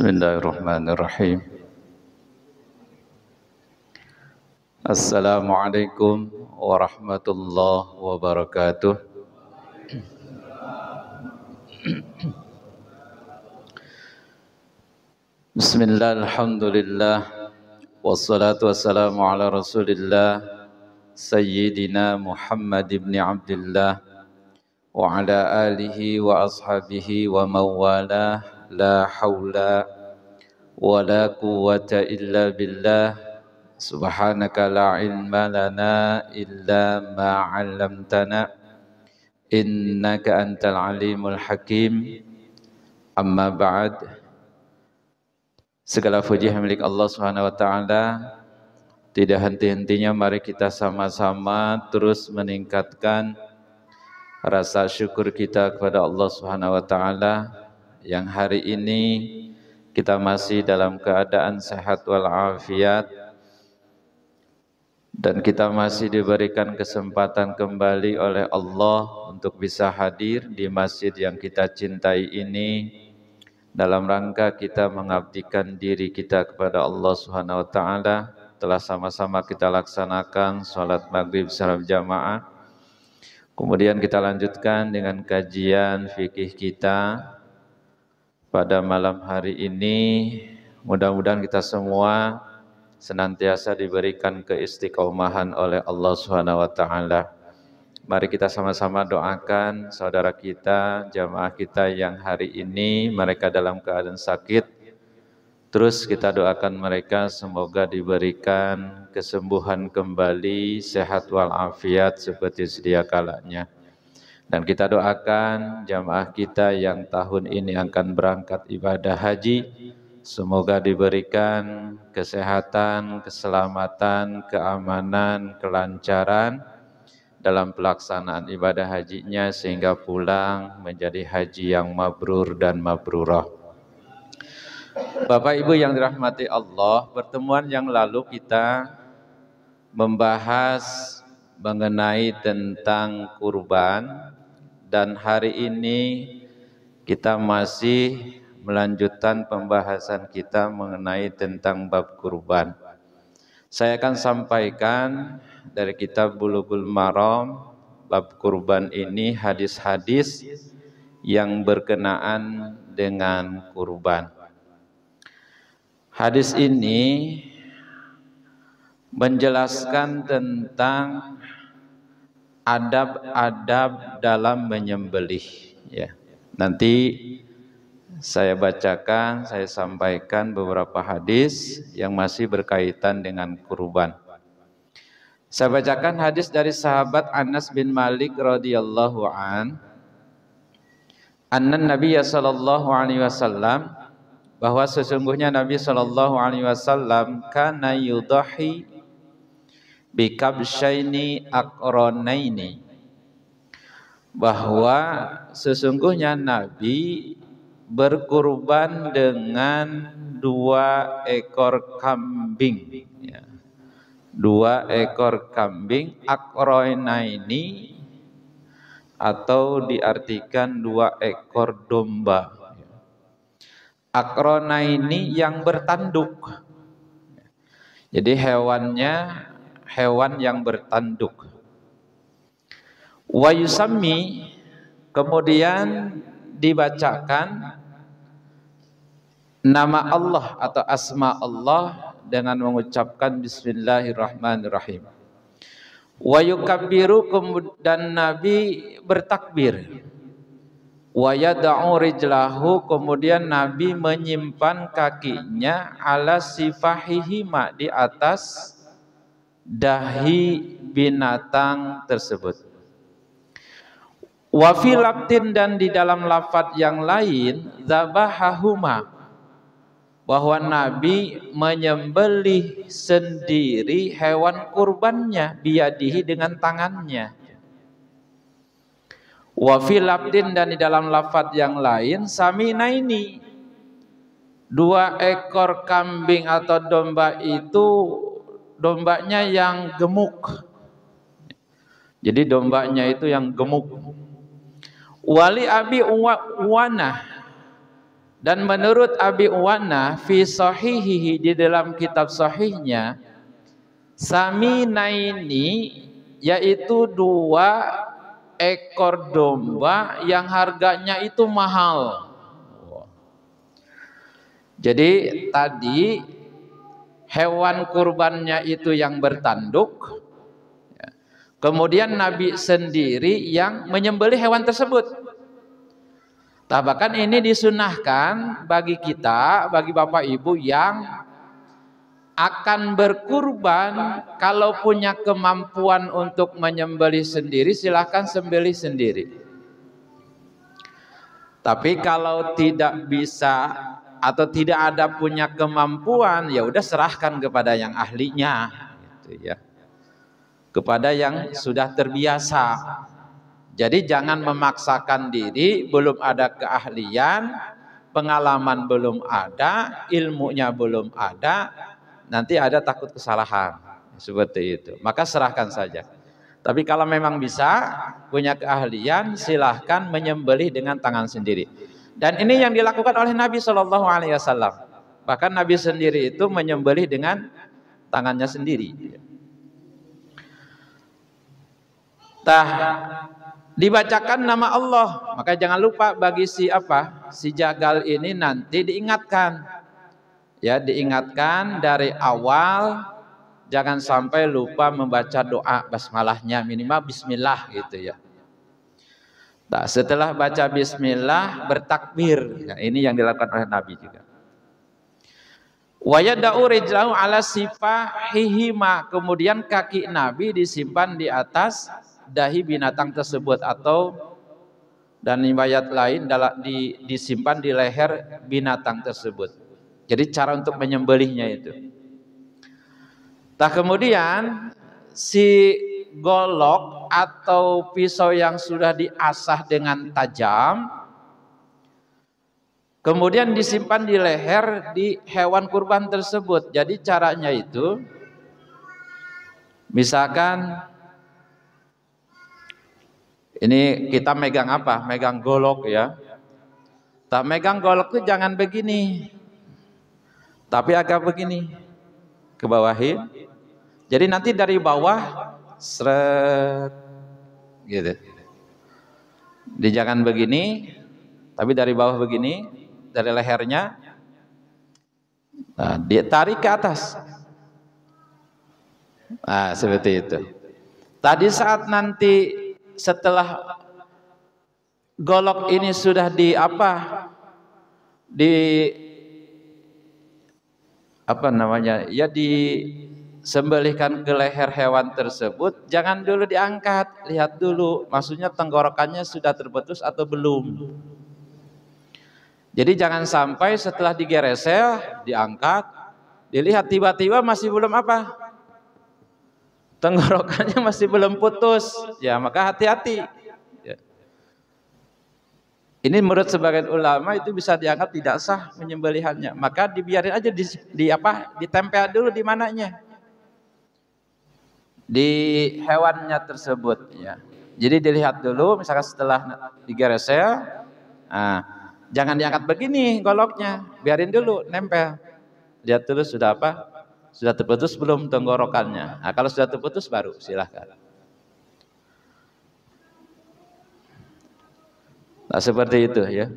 Bismillahirrahmanirrahim. Assalamualaikum warahmatullahi wabarakatuh. Bismillah, alhamdulillah, wassalatu wassalamu ala rasulillah Sayyidina Muhammad ibn Abdullah wa ala alihi wa ashabihi wa mawalah. La hawla wa la quwwata illa billah. Subhanaka la ilma lana illa ma 'allamtana innaka antal alimul hakim. Amma ba'd. Segala puji milik Allah Subhanahu wa taala. Tidak henti-hentinya mari kita sama-sama terus meningkatkan rasa syukur kita kepada Allah Subhanahu wa taala yang hari ini kita masih dalam keadaan sehat walafiat dan kita masih diberikan kesempatan kembali oleh Allah untuk bisa hadir di masjid yang kita cintai ini dalam rangka kita mengabdikan diri kita kepada Allah Subhanahu wa taala. Telah sama-sama kita laksanakan salat maghrib secara jamaah. Kemudian kita lanjutkan dengan kajian fikih kita pada malam hari ini. Mudah-mudahan kita semua senantiasa diberikan keistiqomahan oleh Allah Subhanahu wa taala. Mari kita sama-sama doakan saudara kita, jamaah kita yang hari ini mereka dalam keadaan sakit. Terus kita doakan mereka semoga diberikan kesembuhan kembali, sehat walafiat seperti sedia kalanya. Dan kita doakan jamaah kita yang tahun ini akan berangkat ibadah haji, semoga diberikan kesehatan, keselamatan, keamanan, kelancaran dalam pelaksanaan ibadah hajinya sehingga pulang menjadi haji yang mabrur dan mabrurah. Bapak Ibu yang dirahmati Allah, pertemuan yang lalu kita membahas mengenai tentang kurban. Dan hari ini kita masih melanjutkan pembahasan kita mengenai tentang bab kurban. Saya akan sampaikan dari kitab Bulughul Maram, bab kurban ini hadis-hadis yang berkenaan dengan kurban. Hadis ini menjelaskan tentang adab-adab dalam menyembelih, ya. Nanti saya bacakan, saya sampaikan beberapa hadis yang masih berkaitan dengan kurban. Saya bacakan hadis dari sahabat Anas bin Malik radhiyallahu an. Anna Nabiya sallallahu alaihi wasallam, bahwa sesungguhnya Nabi sallallahu alaihi wasallam kana yudahi bikabsyaini aqranaini, bahwa sesungguhnya Nabi berkurban dengan 2 ekor kambing, ya. 2 ekor kambing, aqranaini atau diartikan 2 ekor domba. Aqranaini yang bertanduk, jadi hewannya hewan yang bertanduk. Wa yusammi, kemudian dibacakan nama Allah atau asma Allah dengan mengucapkan bismillahirrahmanirrahim. Wa yukabbiru, dan Nabi bertakbir. Wa yad'u rijlahu, kemudian Nabi menyimpan kakinya ala sifahihima, di atas dahi binatang tersebut. Wa fi labtin, dan di dalam lafaz yang lain, zabahahuma, bahwa Nabi menyembelih sendiri hewan kurbannya biyadihi, dengan tangannya. Wa fi labtin, dan di dalam lafaz yang lain, saminaini, 2 ekor kambing atau domba itu dombanya yang gemuk. Jadi dombanya itu yang gemuk. Wali Abi Uwanah, Dan menurut Abi Uwana fi sahihihi, di dalam kitab sahihnya, saminaini, yaitu 2 ekor domba yang harganya itu mahal. Jadi tadi hewan kurbannya itu yang bertanduk, kemudian Nabi sendiri yang menyembelih hewan tersebut. Bahkan ini disunahkan bagi kita, bagi Bapak Ibu yang akan berkurban, kalau punya kemampuan untuk menyembelih sendiri, silahkan sembelih sendiri. Tapi kalau tidak bisa atau tidak ada punya kemampuan, ya udah serahkan kepada yang ahlinya, gitu ya, kepada yang sudah terbiasa. Jadi jangan memaksakan diri, belum ada keahlian, pengalaman belum ada, ilmunya belum ada, nanti ada takut kesalahan, seperti itu. Maka serahkan saja. Tapi kalau memang bisa, punya keahlian, silahkan menyembelih dengan tangan sendiri. Dan ini yang dilakukan oleh Nabi Shallallahu Alaihi Wasallam. Bahkan Nabi sendiri itu menyembelih dengan tangannya sendiri. Dibacakan nama Allah, maka jangan lupa bagi si jagal ini nanti diingatkan, ya, diingatkan dari awal, jangan sampai lupa membaca doa basmalahnya, minimal bismillah gitu ya. Nah, setelah baca bismillah bertakbir, ya, ini yang dilakukan oleh Nabi juga. Wa yada'u rijlahu ala sifahihima, kemudian kaki Nabi disimpan di atas dahi binatang tersebut, atau dan riwayat lain disimpan di leher binatang tersebut. Jadi cara untuk menyembelihnya itu. Kemudian si golok atau pisau yang sudah diasah dengan tajam, kemudian disimpan di leher di hewan kurban tersebut. Jadi caranya itu, misalkan ini kita megang apa? Megang golok ya. Megang golok itu jangan begini, tapi agak begini, ke bawahin. Jadi nanti dari bawah seret gitu. Jangan begini, tapi dari bawah begini, dari lehernya. Nah, dia tarik ke atas. Nah, seperti itu. Tadi saat nanti setelah golok ini sudah disembelihkan ke leher hewan tersebut, jangan dulu diangkat, lihat dulu, maksudnya tenggorokannya sudah terputus atau belum. Jadi jangan sampai setelah digeresel, diangkat, dilihat tiba-tiba masih belum tenggorokannya masih belum putus, ya maka hati-hati. Ya. Ini menurut sebagian ulama itu bisa dianggap tidak sah menyembelihannya, maka dibiarin aja ditempel dulu di mananya, di hewannya tersebut. Ya. Jadi dilihat dulu, misalkan setelah digeresel, jangan diangkat begini goloknya, biarin dulu nempel, lihat dulu sudah sudah terputus belum tenggorokannya. Nah, kalau sudah terputus baru silahkan. Nah, seperti itu ya.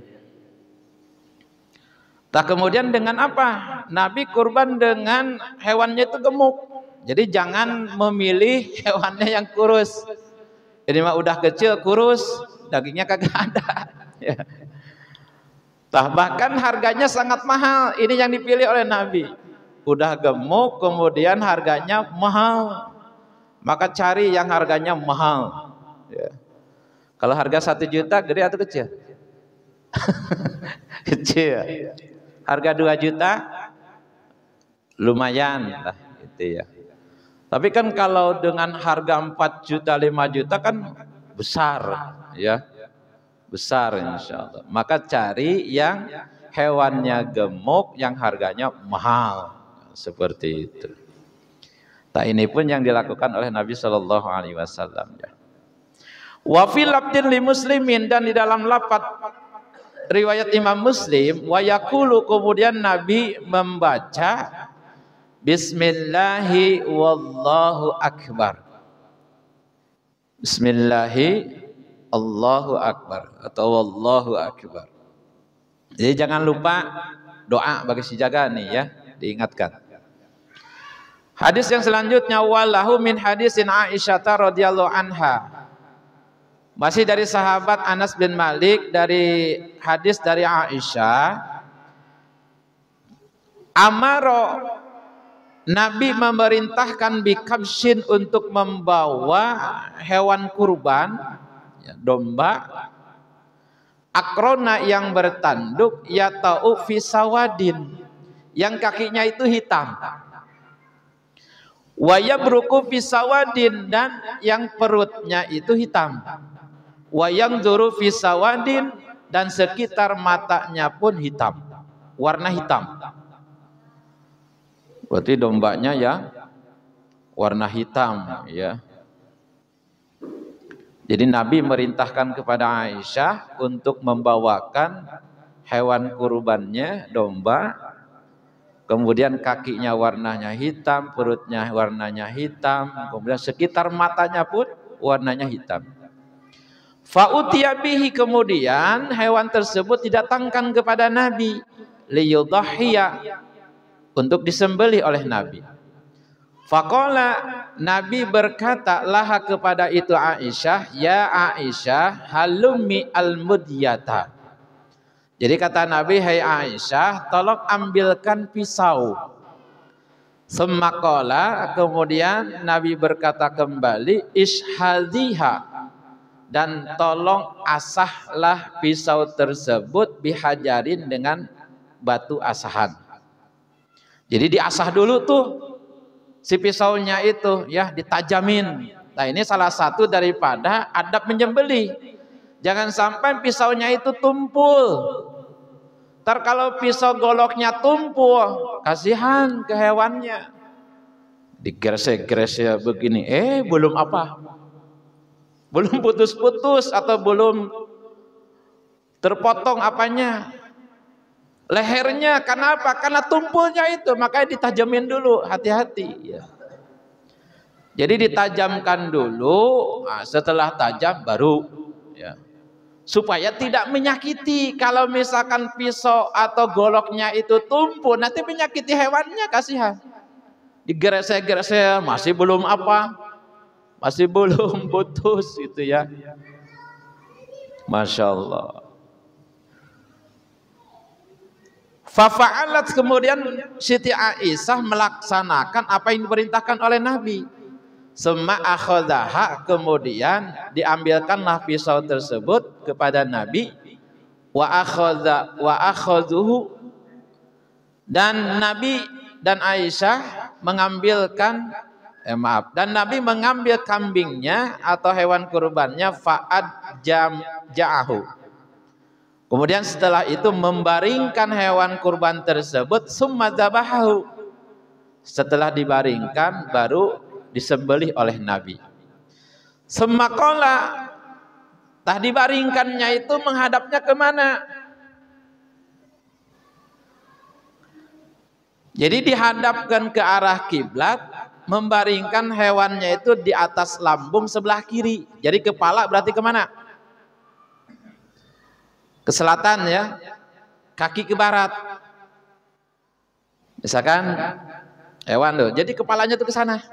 Kemudian dengan apa? Nabi kurban dengan hewannya itu gemuk. Jadi jangan memilih hewannya yang kurus. Ini mah udah kecil kurus, dagingnya kagak ada. Ya. Bahkan harganya sangat mahal. Ini yang dipilih oleh Nabi. Udah gemuk, kemudian harganya mahal, maka cari yang harganya mahal. Ya. Kalau harga 1 juta, gede atau kecil? Kecil. Harga 2 juta, lumayan lah, gitu ya. Tapi kan kalau dengan harga 4 juta, 5 juta kan besar, ya, besar insya Allah. Maka cari yang hewannya gemuk, yang harganya mahal. Seperti itu. Ini pun yang dilakukan oleh Nabi Shallallahu Alaihi Wasallam. Wa fil abdin li muslimin, dan di dalam lafaz riwayat Imam Muslim, wa yaqulu, kemudian Nabi membaca Bismillahi wallahu akbar. Bismillahi Allahu akbar atau wallahu akbar. Jadi jangan lupa doa bagi si jaga nih ya, diingatkan. Hadis yang selanjutnya, walahu min hadisin Aisyah radhiyallahu anha. Masih dari sahabat Anas bin Malik, dari hadis dari Aisyah, amaro, Nabi memerintahkan bikabshin, untuk membawa hewan kurban, ya, domba, akrona, yang bertanduk, yata'u fi sawadin, yang kakinya itu hitam, wayabruku fi sawadin, dan yang perutnya itu hitam, wayang zuru fi sawadin, dan sekitar matanya pun hitam, warna hitam. Berarti dombanya ya warna hitam ya. Jadi Nabi merintahkan kepada Aisyah untuk membawakan hewan kurbannya, domba, kemudian kakinya warnanya hitam, perutnya warnanya hitam, kemudian sekitar matanya pun warnanya hitam. Fa'utiya bihi, kemudian hewan tersebut didatangkan kepada Nabi, liyudhhiya, untuk disembelih oleh Nabi. Faqala, Nabi berkata laha, kepada itu Aisyah, ya Aisyah, halummi al-mudyata. Jadi kata Nabi, hai Aisyah, tolong ambilkan pisau. Semakala, kemudian Nabi berkata kembali, ishhadhiha, dan tolong asahlah pisau tersebut, bihajarin, dengan batu asahan. Jadi diasah dulu tuh si pisaunya itu ya, ditajamin. Nah ini salah satu daripada adab menyembelih. Jangan sampai pisaunya itu tumpul. Ntar kalau pisau goloknya tumpul, kasihan ke hewannya. Digresek-gresek begini, belum apa? Belum putus-putus atau belum terpotong apanya? Lehernya. Kenapa? Karena tumpulnya itu, makanya ditajamin dulu, hati-hati ya. Jadi ditajamkan dulu, nah, setelah tajam baru ya, supaya tidak menyakiti. Kalau misalkan pisau atau goloknya itu tumpul, nanti menyakiti hewannya, kasihan. Digeresek-geresek, masih belum apa, masih belum putus gitu ya. Masya Allah. Fafa'alat, kemudian Siti Aisyah melaksanakan apa yang diperintahkan oleh Nabi. Summa akhadhaha, kemudian diambilkanlah pisau tersebut kepada Nabi. Wa akhadhuhu, dan Nabi dan Aisyah mengambilkan dan Nabi mengambil kambingnya atau hewan kurbannya, fa'ad ja'ahu. Kemudian setelah itu membaringkan hewan kurban tersebut, summa dzabahahu. Setelah dibaringkan baru disembelih oleh Nabi. Semakola, tah dibaringkannya itu menghadapnya kemana? Jadi dihadapkan ke arah kiblat, membaringkan hewannya itu di atas lambung sebelah kiri. Jadi kepala berarti kemana? Ke selatan ya, kaki ke barat. Misalkan hewan tuh, jadi kepalanya tuh ke sana.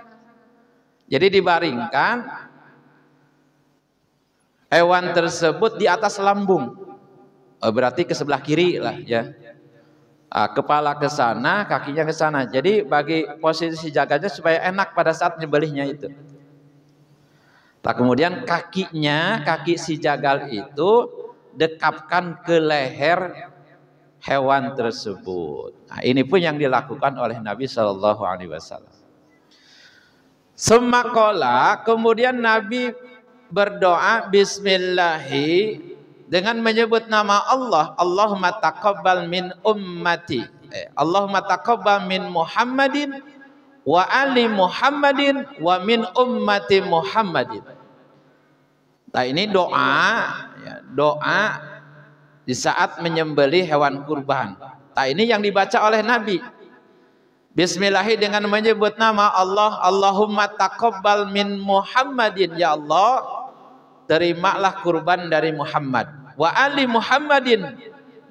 Jadi dibaringkan hewan tersebut di atas lambung. Berarti ke sebelah kiri lah ya. Kepala ke sana, kakinya ke sana. Jadi bagi posisi jaganya supaya enak pada saat nyembelihnya itu. Nah, kemudian kakinya, kaki si jagal itu dekapkan ke leher hewan tersebut. Nah, ini pun yang dilakukan oleh Nabi Shallallahu Alaihi Wasallam. Semakola, kemudian Nabi berdoa Bismillahi, dengan menyebut nama Allah. Allahumma taqabbal min ummati, Allahumma taqabbal min Muhammadin wa ali Muhammadin wa min ummati Muhammadin. Nah ini doa ya, doa di saat menyembelih hewan kurban. Nah, ini yang dibaca oleh Nabi. Bismillahi dengan menyebut nama Allah. Allahumma taqabbal min Muhammadin, ya Allah, terimalah kurban dari Muhammad, wa ali Muhammadin,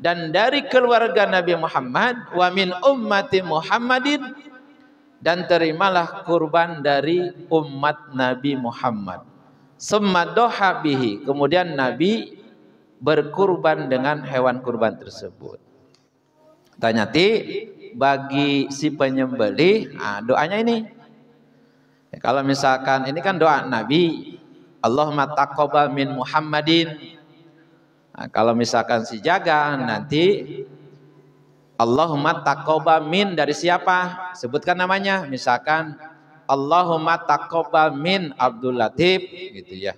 dan dari keluarga Nabi Muhammad, wa min ummati Muhammadin, dan terimalah kurban dari umat Nabi Muhammad. Summa doha bihi, kemudian Nabi berkurban dengan hewan kurban tersebut. Ternyata bagi si penyembelih, doanya ini. Kalau misalkan ini kan doa Nabi, Allahumma taqabbal min Muhammadin. Kalau misalkan si jaga nanti Allahumma taqabbal min dari siapa? Sebutkan namanya. Misalkan Allahumma taqabbal min Abdul Latif, gitu ya.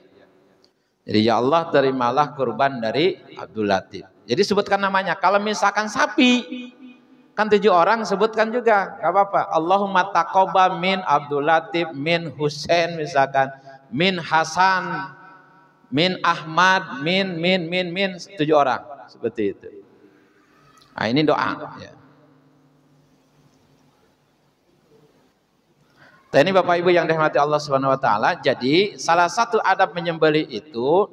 Jadi ya Allah terimalah kurban dari Abdul Latif. Jadi sebutkan namanya. Kalau misalkan sapi, kan 7 orang sebutkan juga, nggak apa-apa. Allahumma taqabbal min Abdul Latif, min Husain misalkan, min Hasan, min Ahmad, min 7 orang seperti itu. Nah, ini doa. Ya. Nah, ini Bapak Ibu yang dirahmati Allah Subhanahu Wa Taala. Jadi salah satu adab menyembelih itu,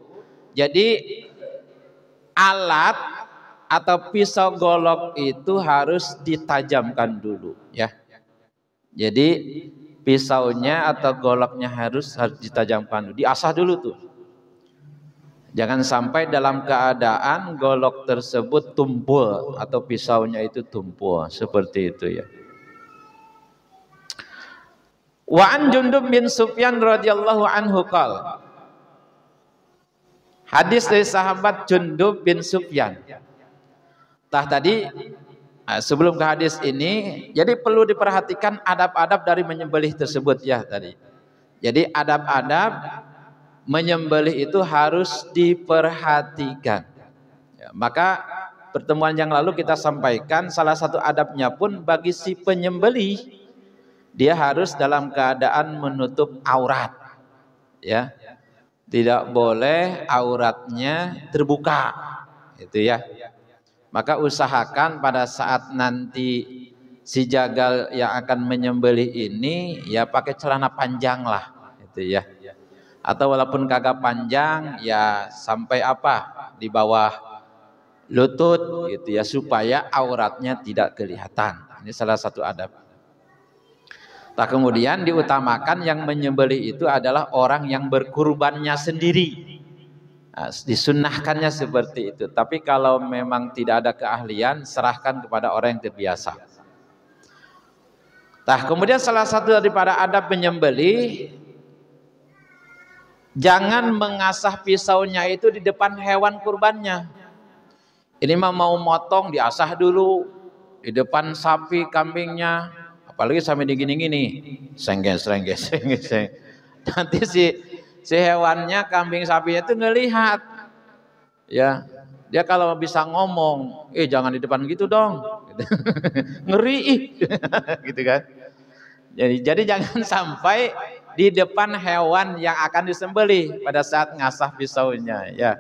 jadi alat atau pisau golok itu harus ditajamkan dulu, ya. Jadi pisaunya atau goloknya harus ditajamkan dulu, diasah dulu tuh. Jangan sampai dalam keadaan golok tersebut tumpul atau pisaunya itu tumpul, seperti itu ya. Wa an Jundub bin Sufyan radhiyallahu anhu qala. Hadis dari sahabat Jundub bin Sufyan. Tadi sebelum ke hadis ini, jadi perlu diperhatikan adab-adab dari menyembelih tersebut ya tadi. Jadi adab-adab menyembelih itu harus diperhatikan. Ya, maka pertemuan yang lalu kita sampaikan salah satu adabnya pun bagi si penyembelih, dia harus dalam keadaan menutup aurat. Ya. Tidak boleh auratnya terbuka. Itu ya. Maka usahakan pada saat nanti si jagal yang akan menyembelih ini ya pakai celana panjang lah, itu ya. Atau walaupun kagak panjang ya sampai di bawah lutut gitu ya, supaya auratnya tidak kelihatan. Ini salah satu adab. Nah, kemudian diutamakan yang menyembelih itu adalah orang yang berkurbannya sendiri. Nah, disunnahkannya seperti itu. Tapi kalau memang tidak ada keahlian, serahkan kepada orang yang terbiasa. Nah, kemudian salah satu daripada adab menyembelih, jangan mengasah pisaunya itu di depan hewan kurbannya. Ini mau motong diasah dulu di depan sapi kambingnya, apalagi sampai digini-gini, sengges. Nanti si hewannya, kambing sapinya itu ngelihat, ya dia kalau bisa ngomong, jangan di depan gitu dong, ngeri, gitu kan. Jadi jangan sampai di depan hewan yang akan disembelih pada saat ngasah pisaunya, ya.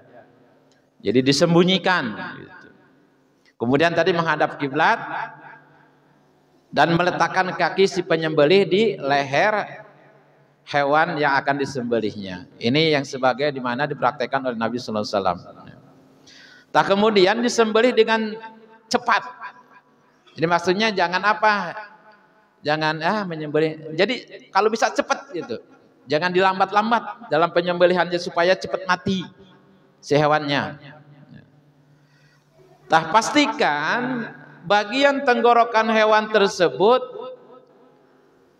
Jadi disembunyikan. Gitu. Kemudian tadi menghadap kiblat dan meletakkan kaki si penyembelih di leher hewan yang akan disembelihnya. Ini yang sebagai dimana dipraktekkan oleh Nabi Sallallahu Alaihi Wasallam. Tak kemudian disembelih dengan cepat. Jadi maksudnya jangan jangan menyembelih. Jadi kalau bisa cepat gitu. Jangan dilambat-lambat dalam penyembelihannya supaya cepat mati si hewannya. Nah, pastikan bagian tenggorokan hewan tersebut,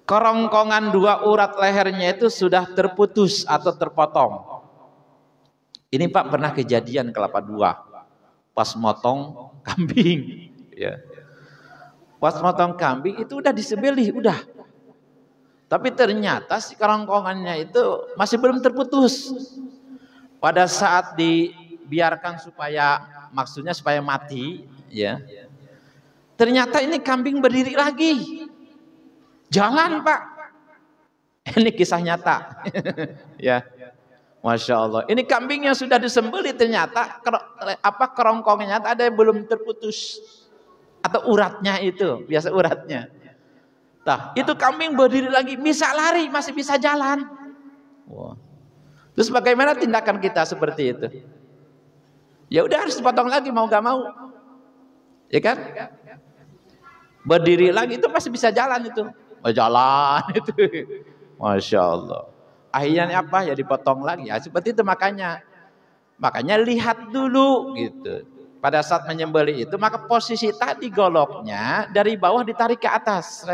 kerongkongan 2 urat lehernya itu sudah terputus atau terpotong. Ini Pak pernah kejadian Kelapa II pas motong kambing, ya. Pas motong kambing itu udah disembelih, udah. Tapi ternyata si kerongkongannya itu masih belum terputus. Pada saat dibiarkan maksudnya supaya mati, ya. Ternyata ini kambing berdiri lagi. Jangan Pak. Ini kisah nyata. Ya. Masya Allah. Ini kambing yang sudah disembelih ternyata kerongkongnya ada yang belum terputus atau uratnya itu, biasa uratnya. Nah, itu kambing berdiri lagi, bisa lari, masih bisa jalan. Wah. Terus bagaimana tindakan kita seperti itu? Ya udah harus dipotong lagi mau gak mau. Ya kan? Berdiri lagi itu masih bisa jalan itu. Oh, jalan itu. Masya Allah. Akhirnya apa? Ya dipotong lagi. Ya seperti itu makanya lihat dulu gitu. Pada saat menyembelih itu maka posisi tadi goloknya dari bawah ditarik ke atas.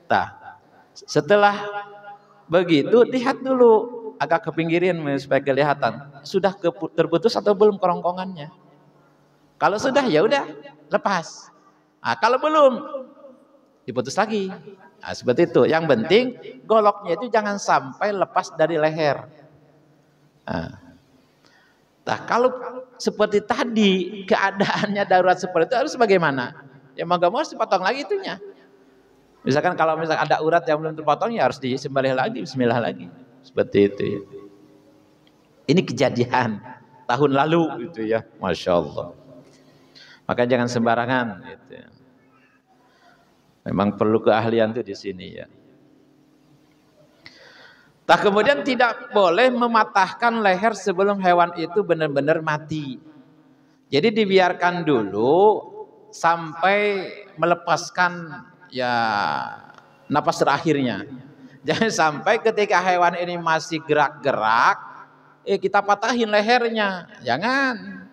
Nah, setelah begitu lihat dulu agak ke pinggirin supaya kelihatan sudah terputus atau belum kerongkongannya. Kalau sudah ya udah lepas. Nah, kalau belum diputus lagi. Nah, seperti itu. Yang penting goloknya itu jangan sampai lepas dari leher. Nah, kalau seperti tadi keadaannya darurat seperti itu harus bagaimana? Ya mau gak mau harus dipotong lagi itunya. Misalkan kalau misalkan ada urat yang belum terpotong ya harus disembelih lagi, bismillah lagi. Seperti itu ya. Ini kejadian tahun lalu gitu ya, Masya Allah. Maka jangan sembarangan gitu ya. Memang perlu keahlian tuh di sini ya. Tak kemudian tidak boleh mematahkan leher sebelum hewan itu benar-benar mati. Jadi dibiarkan dulu sampai melepaskan ya napas terakhirnya. Jangan sampai ketika hewan ini masih gerak-gerak, kita patahin lehernya. Jangan.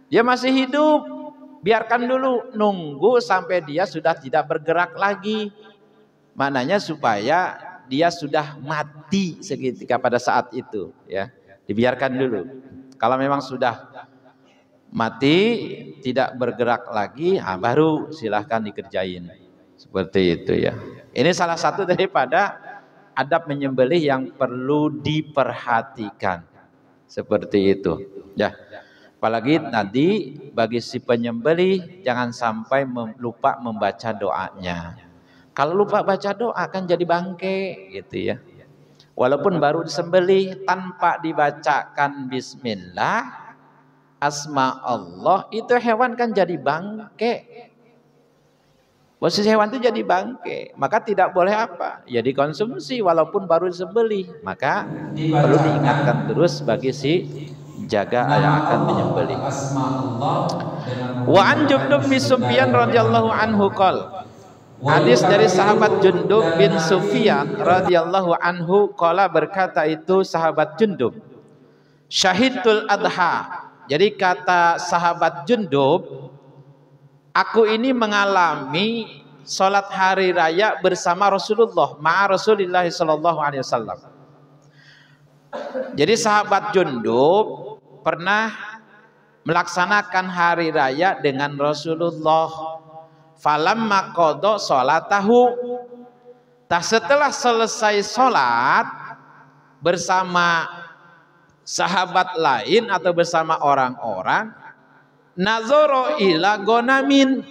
Dia masih hidup. Biarkan dulu, nunggu sampai dia sudah tidak bergerak lagi. Maknanya supaya dia sudah mati seketika pada saat itu ya. Dibiarkan dulu. Kalau memang sudah mati tidak bergerak lagi, baru silahkan dikerjain. Seperti itu ya. Ini salah satu daripada adab menyembelih yang perlu diperhatikan. Seperti itu ya. Apalagi tadi bagi si penyembelih jangan sampai lupa membaca doanya. Kalau lupa baca doa akan jadi bangke gitu ya. Walaupun baru disembelih tanpa dibacakan bismillah, asma Allah, itu hewan kan jadi bangke. Posisi hewan itu jadi bangke, maka tidak boleh apa? Ya dikonsumsi walaupun baru disembelih. Maka perlu diingatkan terus bagi si jaga yang akan menyembelih. Wa an Jundub bin Sufyan radhiyallahu anhu qala, hadis dari sahabat Jundub bin Sufyan radhiyallahu anhu qala, berkata itu sahabat Jundub, syahidul adha. Jadi kata sahabat Jundub, aku ini mengalami sholat hari raya bersama Rasulullah, ma'a Rasulillah sallallahu alaihi wasallam. Jadi sahabat Jundub pernah melaksanakan hari raya dengan Rasulullah. Falamma qada sholatahu, tak setelah selesai sholat bersama sahabat lain atau bersama orang-orang, nazara ila gonamin,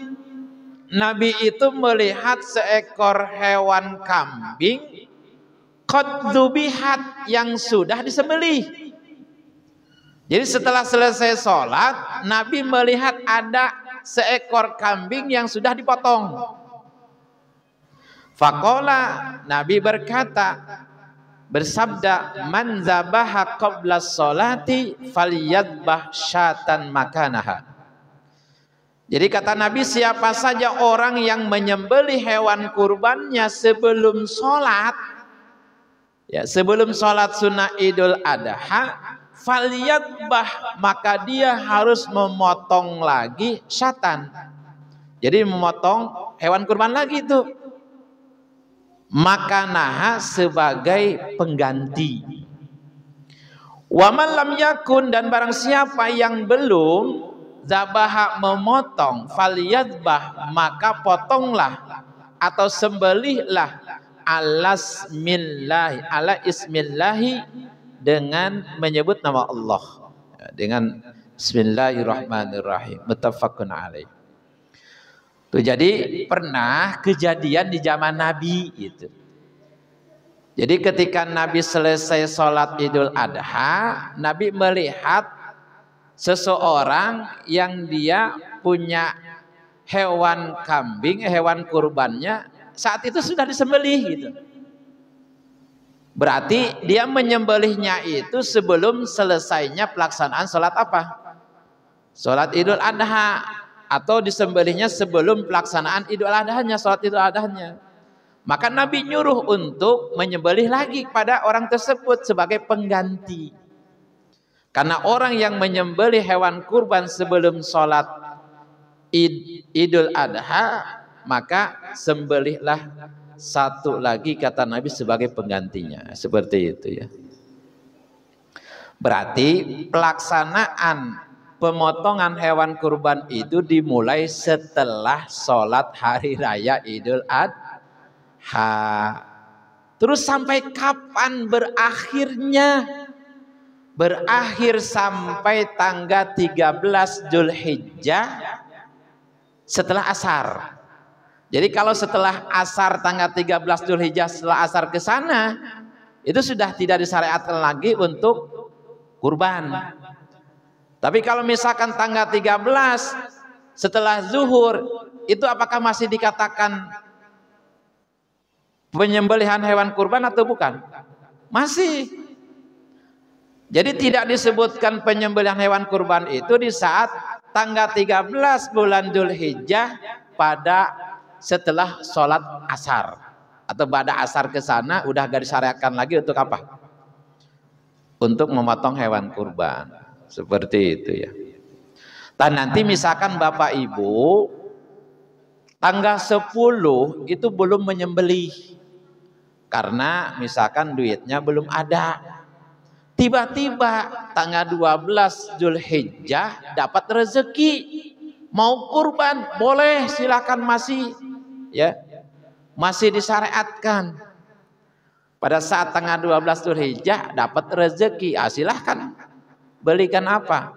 Nabi itu melihat seekor hewan kambing qad dzubihat, yang sudah disembelih. Jadi setelah selesai sholat, Nabi melihat ada seekor kambing yang sudah dipotong. Faqala, Nabi berkata, bersabda, man zabaha qabla sholati falyadbah syatan makanaha. Jadi kata Nabi, siapa saja orang yang menyembelih hewan kurbannya sebelum sholat, ya sebelum sholat sunnah Idul Adha, falyadbah, maka dia harus memotong lagi syatan. Jadi memotong hewan kurban lagi itu. Makanaha, sebagai pengganti. Wa man lam yakun, dan barang siapa yang belum zabaha, memotong, falyadbah, maka potonglah atau sembelihlah ala ismillahi, dengan menyebut nama Allah, dengan bismillahirrahmanirrahim. Muttafaqun alaih. Tuh, jadi pernah kejadian di zaman Nabi itu. Jadi ketika Nabi selesai sholat Idul Adha, Nabi melihat seseorang yang dia punya hewan kambing, hewan kurbannya saat itu sudah disembelih gitu. Berarti dia menyembelihnya itu sebelum selesainya pelaksanaan sholat apa? Sholat Idul Adha, atau disembelihnya sebelum pelaksanaan Idul Adhanya, sholat Idul Adhanya. Maka Nabi nyuruh untuk menyembelih lagi kepada orang tersebut sebagai pengganti. Karena orang yang menyembelih hewan kurban sebelum sholat Idul Adha, maka sembelihlah satu lagi, kata Nabi, sebagai penggantinya. Seperti itu ya. Berarti pelaksanaan pemotongan hewan kurban itu dimulai setelah sholat hari raya Idul Adha. Terus sampai kapan berakhirnya? Berakhir sampai tanggal 13 Zulhijjah setelah asar. Jadi kalau setelah asar tanggal 13 Zulhijjah, setelah asar ke sana, itu sudah tidak disyariatkan lagi untuk kurban. Tapi kalau misalkan tanggal 13 setelah zuhur, itu apakah masih dikatakan penyembelihan hewan kurban atau bukan? Masih. Jadi tidak disebutkan penyembelihan hewan kurban itu di saat tanggal 13 bulan Dzulhijjah pada setelah sholat asar, atau pada asar ke sana udah gak disyariatkan lagi untuk apa? Untuk memotong hewan kurban. Seperti itu ya. Dan nanti misalkan Bapak Ibu tanggal 10 itu belum menyembelih, karena misalkan duitnya belum ada. Tiba-tiba tanggal 12 Zulhijjah dapat rezeki, mau kurban, boleh, silakan, masih ya, masih disyariatkan. Pada saat tanggal 12 Zulhijjah dapat rezeki, silahkan belikan apa?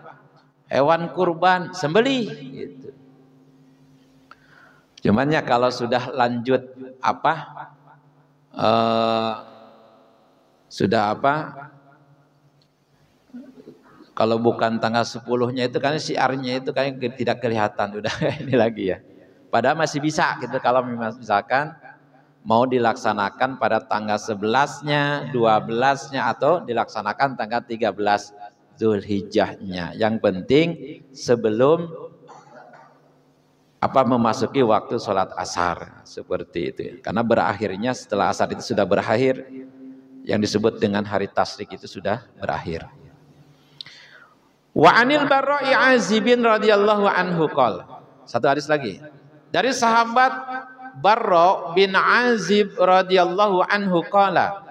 Hewan kurban, sembelih gitu. Cuman ya kalau sudah lanjut apa? Sudah apa? Kalau bukan tanggal 10-nya itu kan siarnya itu kayak tidak kelihatan, udah ini lagi ya. Padahal masih bisa gitu kalau misalkan mau dilaksanakan pada tanggal 11-nya, 12-nya, atau dilaksanakan tanggal 13 Zulhijjahnya. Yang penting sebelum apa memasuki waktu sholat asar, seperti itu ya. Karena berakhirnya setelah asar itu sudah berakhir, yang disebut dengan hari tasyrik itu sudah berakhir. Wa anil Barra'i Azibin radhiyallahu anhu qala. Satu hadis lagi. Dari sahabat Barra bin Azib radhiyallahu anhu qala.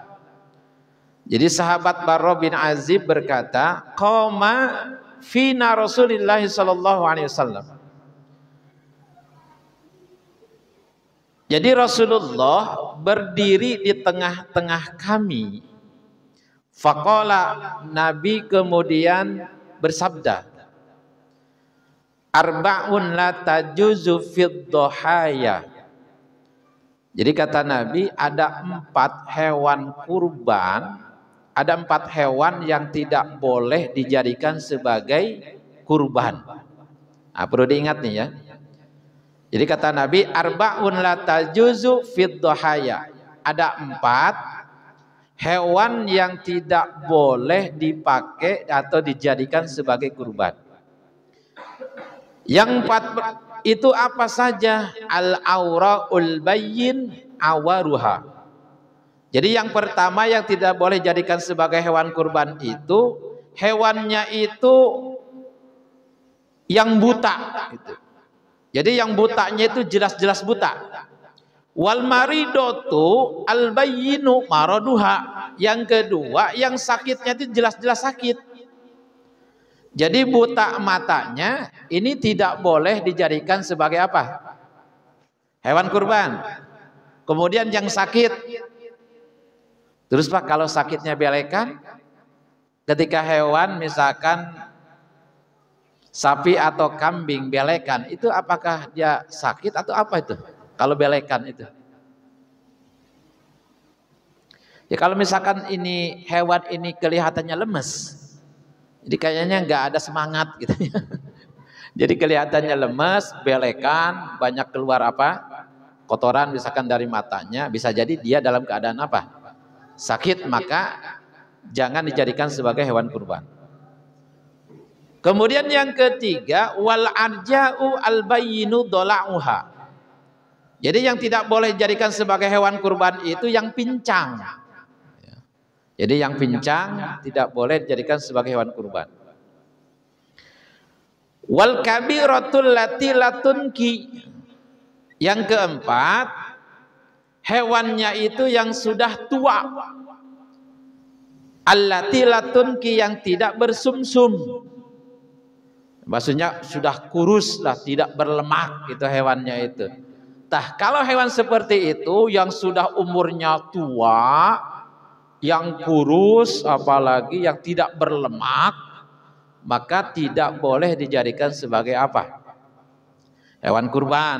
Jadi sahabat Barra bin Azib berkata, qama fina Rasulillah sallallahu alaihi wasallam. Jadi Rasulullah berdiri di tengah-tengah kami. Faqala, Nabi kemudian bersabda, arba'un la tajuzu fid dhahaya. Jadi kata Nabi, ada 4 hewan kurban, ada 4 hewan yang tidak boleh dijadikan sebagai kurban. Nah, perlu diingat nih ya. Jadi kata Nabi, arba'un la tajuzu fid dhahaya. Ada 4 hewan yang tidak boleh dipakai atau dijadikan sebagai kurban. Yang 4 itu apa saja? Al-aura'ul bayyin awaruha. Jadi yang pertama yang tidak boleh jadikan sebagai hewan kurban itu, hewannya itu yang buta gitu. Jadi yang butanya itu jelas-jelas buta. Wal maridotu al bayyinu maraduha. Yang kedua, yang sakitnya itu jelas-jelas sakit. Jadi buta matanya ini tidak boleh dijadikan sebagai apa? Hewan kurban. Kemudian yang sakit. Terus Pak, kalau sakitnya belekan, ketika hewan misalkan sapi atau kambing belekan, itu apakah dia sakit atau apa itu? Kalau belekan itu, Ya kalau misalkan ini hewan ini kelihatannya lemes, jadi kayaknya nggak ada semangat gitu ya. Jadi kelihatannya lemes, belekan, banyak keluar apa? Kotoran misalkan dari matanya, bisa jadi dia dalam keadaan apa? Sakit, maka jangan dijadikan sebagai hewan kurban. Kemudian yang ketiga, wal arja'u al bayyinu dola'uha. Jadi yang tidak boleh dijadikan sebagai hewan kurban itu yang pincang. Jadi yang pincang tidak boleh dijadikan sebagai hewan kurban. Wal kabiratul lati latunki. Yang keempat, hewannya itu yang sudah tua. Allati latunki, yang tidak bersumsum. Maksudnya sudah kurus lah, tidak berlemak itu hewannya itu. Nah, kalau hewan seperti itu yang sudah umurnya tua, yang kurus, apalagi yang tidak berlemak, maka tidak boleh dijadikan sebagai apa? Hewan kurban.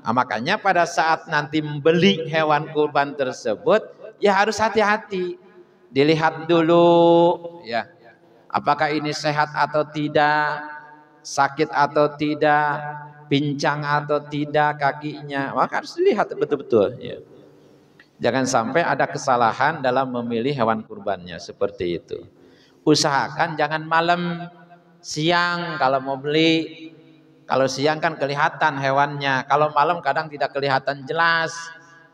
Nah, makanya pada saat nanti membeli hewan kurban tersebut, ya harus hati-hati. Dilihat dulu, ya, apakah ini sehat atau tidak, sakit atau tidak, pincang atau tidak kakinya, maka harus dilihat betul-betul. Ya. Jangan sampai ada kesalahan dalam memilih hewan kurbannya seperti itu. Usahakan jangan malam, siang kalau mau beli. Kalau siang kan kelihatan hewannya, kalau malam kadang tidak kelihatan jelas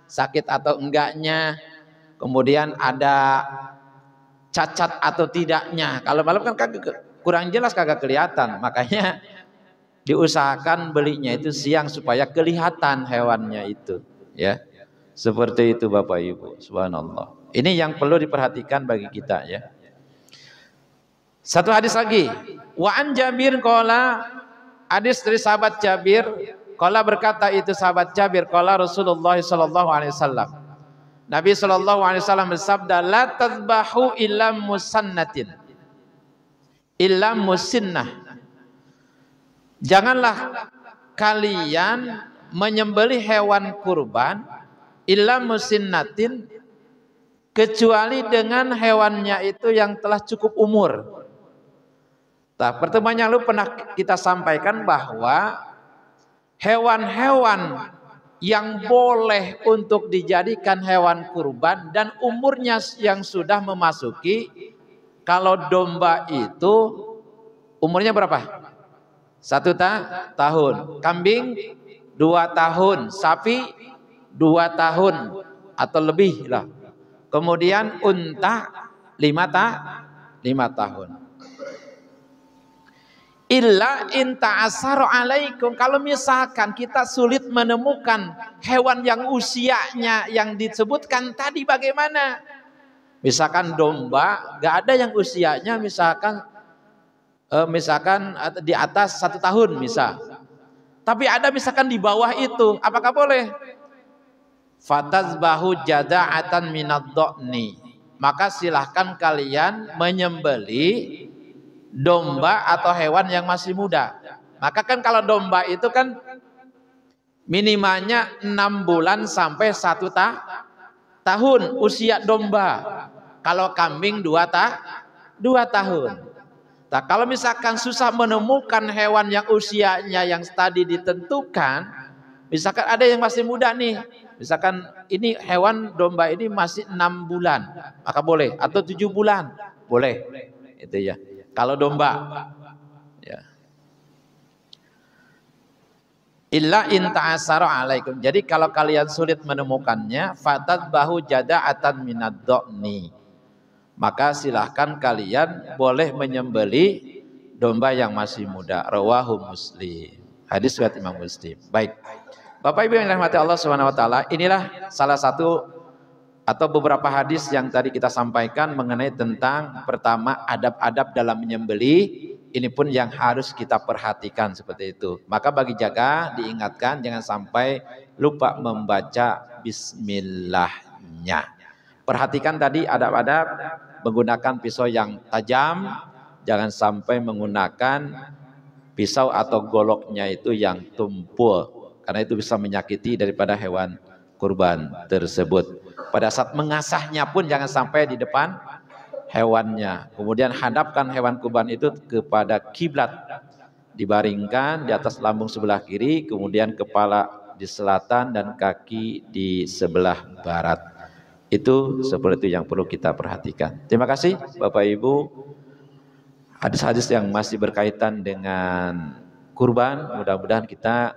sakit atau enggaknya. Kemudian ada cacat atau tidaknya. Kalau malam kan kurang jelas, kagak kelihatan. Makanya diusahakan belinya itu siang supaya kelihatan hewannya itu, ya. Seperti itu Bapak Ibu. Subhanallah. Ini yang perlu diperhatikan bagi kita, ya. Satu hadis lagi. Wa an Jabir qala, hadis dari sahabat Jabir, qala berkata itu sahabat Jabir, qala Rasulullah sallallahu alaihi wasallam. Nabi sallallahu alaihi wasallam bersabda, la tadbahu illa musannatin. Illa musinnah. Janganlah kalian menyembelih hewan kurban illa musinnatin, kecuali dengan hewannya itu yang telah cukup umur. Nah, pertemuan yang lalu pernah kita sampaikan bahwa hewan-hewan yang boleh untuk dijadikan hewan kurban dan umurnya yang sudah memasuki, kalau domba itu umurnya berapa? 1 tahun, kambing 2 tahun, sapi 2 tahun atau lebih lah. Kemudian unta 5 tahun. Illa in ta'assara alaikum, kalau misalkan kita sulit menemukan hewan yang usianya yang disebutkan tadi, bagaimana? Misalkan domba gak ada yang usianya misalkan di atas 1 tahun misal, tapi ada misalkan di bawah itu, apakah boleh? Fatazbahu jada'atan minad dha'ni, maka silahkan kalian menyembeli domba atau hewan yang masih muda. Maka kan kalau domba itu kan minimalnya 6 bulan sampai 1 tahun usia domba. Kalau kambing 2 tahun. Nah, kalau misalkan susah menemukan hewan yang usianya yang tadi ditentukan, misalkan ada yang masih muda nih, misalkan ini hewan domba ini masih 6 bulan, maka boleh, atau 7 bulan, boleh. Itu ya. Kalau domba, ya. Illa in ta'assara alaikum. Jadi kalau kalian sulit menemukannya, fatadbahu jada'atan minad dha'ni, maka silahkan kalian boleh menyembeli domba yang masih muda. Rawahu Muslim. Hadis riwayat Imam Muslim. Baik. Bapak Ibu yang dirahmati Allah Subhanahu wa taala, inilah salah satu atau beberapa hadis yang tadi kita sampaikan mengenai tentang pertama adab-adab dalam menyembeli. Ini pun yang harus kita perhatikan seperti itu. Maka bagi jaga diingatkan jangan sampai lupa membaca bismillahnya. Perhatikan tadi adab-adab menggunakan pisau yang tajam, jangan sampai menggunakan pisau atau goloknya itu yang tumpul, karena itu bisa menyakiti daripada hewan kurban tersebut. Pada saat mengasahnya pun jangan sampai di depan hewannya. Kemudian hadapkan hewan kurban itu kepada kiblat. Dibaringkan di atas lambung sebelah kiri, kemudian kepala di selatan dan kaki di sebelah barat. Itu seperti itu yang perlu kita perhatikan. Terima kasih Bapak Ibu. Hadis-hadis yang masih berkaitan dengan kurban, mudah-mudahan kita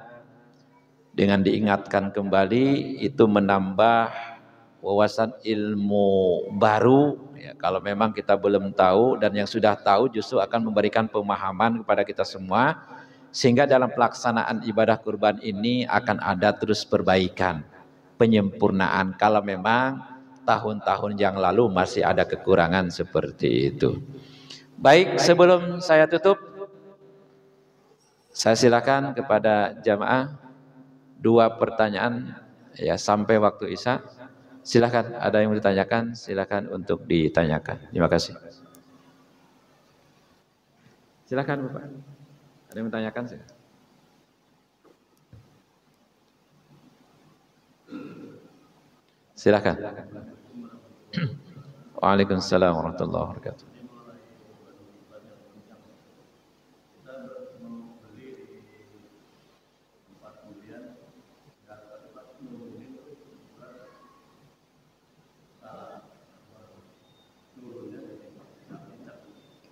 dengan diingatkan kembali itu menambah wawasan ilmu baru ya, kalau memang kita belum tahu, dan yang sudah tahu justru akan memberikan pemahaman kepada kita semua, sehingga dalam pelaksanaan ibadah kurban ini akan ada terus perbaikan, penyempurnaan kalau memang tahun-tahun yang lalu masih ada kekurangan seperti itu. Baik, sebelum saya tutup, saya silakan kepada jamaah 2 pertanyaan ya sampai waktu Isya. Silakan, ada yang mau ditanyakan, silakan untuk ditanyakan. Terima kasih. Silakan Bapak. Ada yang mau ditanyakan? Silakan. Waalaikumsalam warahmatullahi wabarakatuh.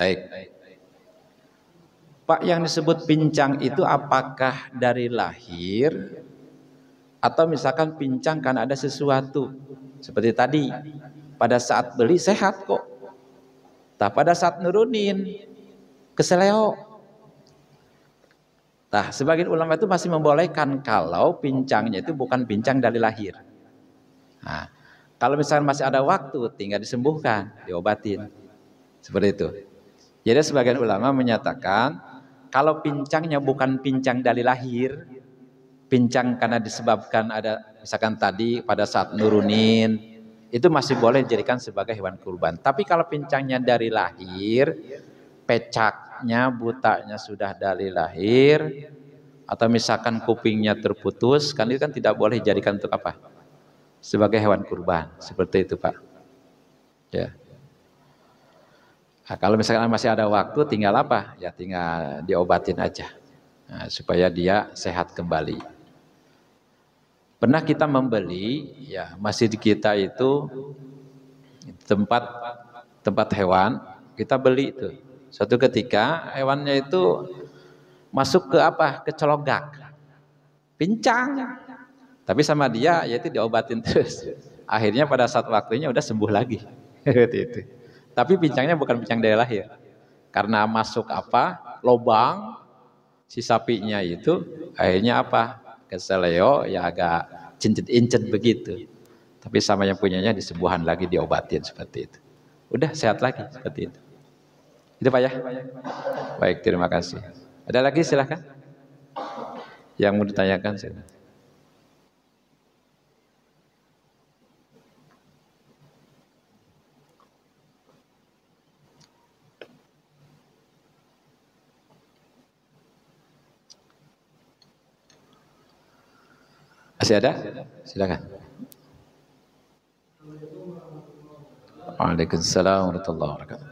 Baik. Pak, yang disebut pincang itu apakah dari lahir atau misalkan pincang karena ada sesuatu? Seperti tadi, pada saat beli sehat kok. Tapi pada saat nurunin keseleo. Nah, sebagian ulama itu masih membolehkan kalau pincangnya itu bukan pincang dari lahir. Nah, kalau misalkan masih ada waktu, tinggal disembuhkan, diobatin. Seperti itu. Jadi sebagian ulama menyatakan kalau pincangnya bukan pincang dari lahir, pincang karena disebabkan ada misalkan tadi pada saat nurunin, itu masih boleh dijadikan sebagai hewan kurban. Tapi kalau pincangnya dari lahir, pecaknya, butanya sudah dari lahir, atau misalkan kupingnya terputus, kan itu kan tidak boleh dijadikan untuk apa? Sebagai hewan kurban. Seperti itu Pak. Ya. Nah, kalau misalkan masih ada waktu, tinggal apa? Ya tinggal diobatin aja, nah, supaya dia sehat kembali. Pernah kita membeli, ya masjid kita itu tempat hewan, kita beli itu. Suatu ketika hewannya itu masuk ke apa? Ke celogak, pincang. Tapi sama dia, yaitu diobatin terus. Akhirnya pada saat waktunya udah sembuh lagi. Itu. Tapi pincangnya bukan pincang dari lahir. Karena masuk apa? Lobang si sapinya itu akhirnya apa? Keseleo ya agak cincet-incet begitu. Tapi sama yang punyanya disembuhan lagi, diobatin seperti itu. Udah sehat lagi seperti itu. Itu Pak ya? Baik, terima kasih. Ada lagi silahkan. Yang mau ditanyakan silahkan. Masih ada? Silakan. Waalaikumsalam warahmatullahi wabarakatuh.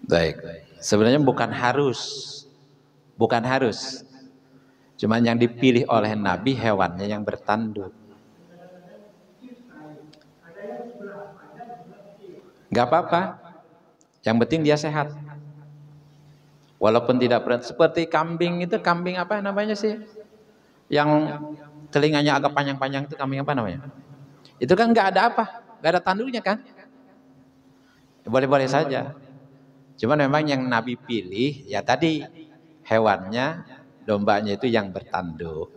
Baik. Sebenarnya bukan harus. Cuman yang dipilih oleh Nabi hewannya yang bertanduk. Gak apa-apa, yang penting dia sehat. Walaupun tidak berat, seperti kambing itu, kambing apa namanya sih? Yang telinganya agak panjang-panjang itu kambing apa namanya? Itu kan gak ada apa, gak ada tanduknya kan? Boleh-boleh saja. Cuman memang yang Nabi pilih, ya tadi hewannya, dombanya itu yang bertanduk.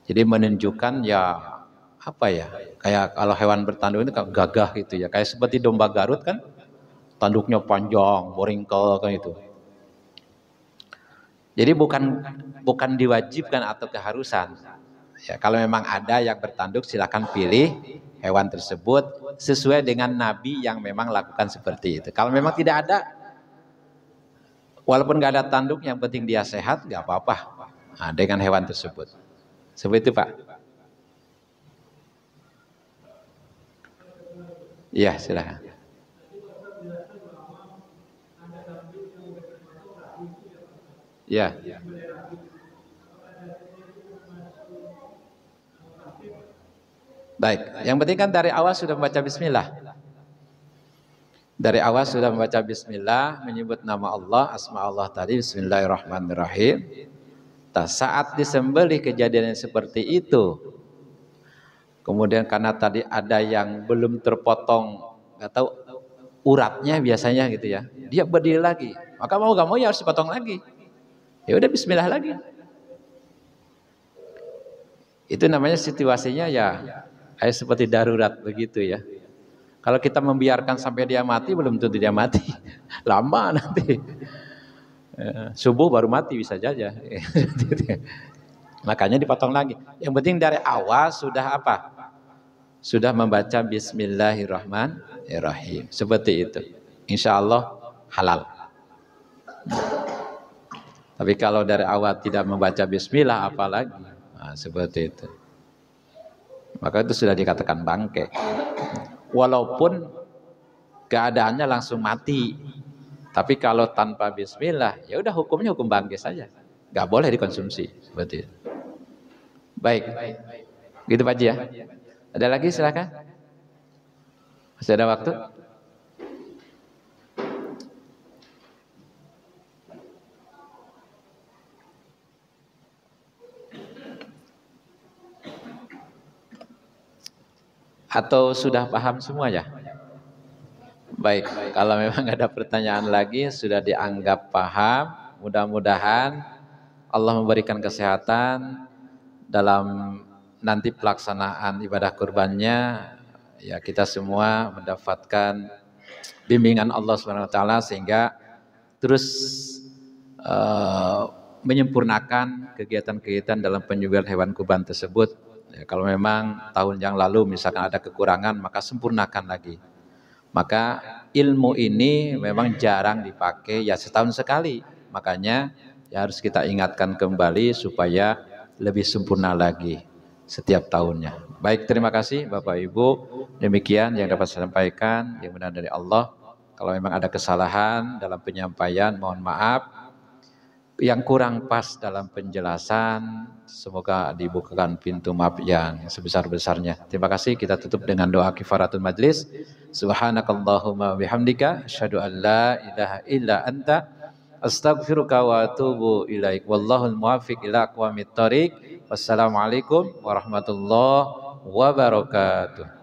Jadi menunjukkan ya, apa ya, kayak kalau hewan bertanduk itu gagah gitu ya, kayak seperti domba Garut kan, tanduknya panjang, boringkel kan itu. Jadi bukan diwajibkan atau keharusan. Ya, kalau memang ada yang bertanduk silakan pilih, hewan tersebut sesuai dengan Nabi yang memang lakukan seperti itu. Kalau memang tidak ada, walaupun nggak ada tanduk, yang penting dia sehat, nggak apa-apa dengan hewan tersebut. Seperti itu Pak. Iya silakan. Ya. Baik, yang penting kan dari awal sudah membaca bismillah. Dari awal sudah membaca bismillah, menyebut nama Allah, asma Allah tadi, bismillahirrahmanirrahim. Saat disembelih kejadiannya seperti itu. Kemudian karena tadi ada yang belum terpotong, nggak tahu uratnya biasanya gitu ya. Dia berdiri lagi. Maka mau gak mau ya harus dipotong lagi. Ya udah bismillah lagi. Itu namanya situasinya ya kayak seperti darurat begitu ya. Kalau kita membiarkan sampai dia mati, belum tentu dia mati. Lama nanti. Subuh baru mati bisa saja. Makanya dipotong lagi. Yang penting dari awal sudah apa? Sudah membaca bismillahirrahmanirrahim. Seperti itu. Insya Allah halal. Tapi kalau dari awal tidak membaca bismillah apalagi. Seperti itu. Maka itu sudah dikatakan bangke. Walaupun keadaannya langsung mati. Tapi kalau tanpa bismillah, ya udah hukumnya hukum bangke saja. Gak boleh dikonsumsi. Seperti itu. Baik. Gitu Pak Haji ya. Ada lagi silakan. Masih ada waktu? Atau sudah paham semua ya? Baik, kalau memang ada pertanyaan lagi sudah dianggap paham, mudah-mudahan Allah memberikan kesehatan dalam nanti pelaksanaan ibadah kurbannya, ya kita semua mendapatkan bimbingan Allah SWT sehingga terus menyempurnakan kegiatan-kegiatan dalam penyembelihan hewan kurban tersebut. Ya, kalau memang tahun yang lalu misalkan ada kekurangan, maka sempurnakan lagi. Maka ilmu ini memang jarang dipakai, ya setahun sekali. Makanya ya harus kita ingatkan kembali supaya lebih sempurna lagi setiap tahunnya. Baik, terima kasih Bapak Ibu. Demikian yang dapat saya sampaikan, yang benar dari Allah. Kalau memang ada kesalahan dalam penyampaian, mohon maaf. Yang kurang pas dalam penjelasan, semoga dibukakan pintu maaf yang sebesar-besarnya. Terima kasih, kita tutup dengan doa kifaratul majlis. Subhanakallahumma bihamdika asyhadu an la ilaha illa anta astaghfiruka wa atubu ilaik. Wallahul muwaffiq ila aqwamit thoriq. Wassalamualaikum warahmatullahi wabarakatuh.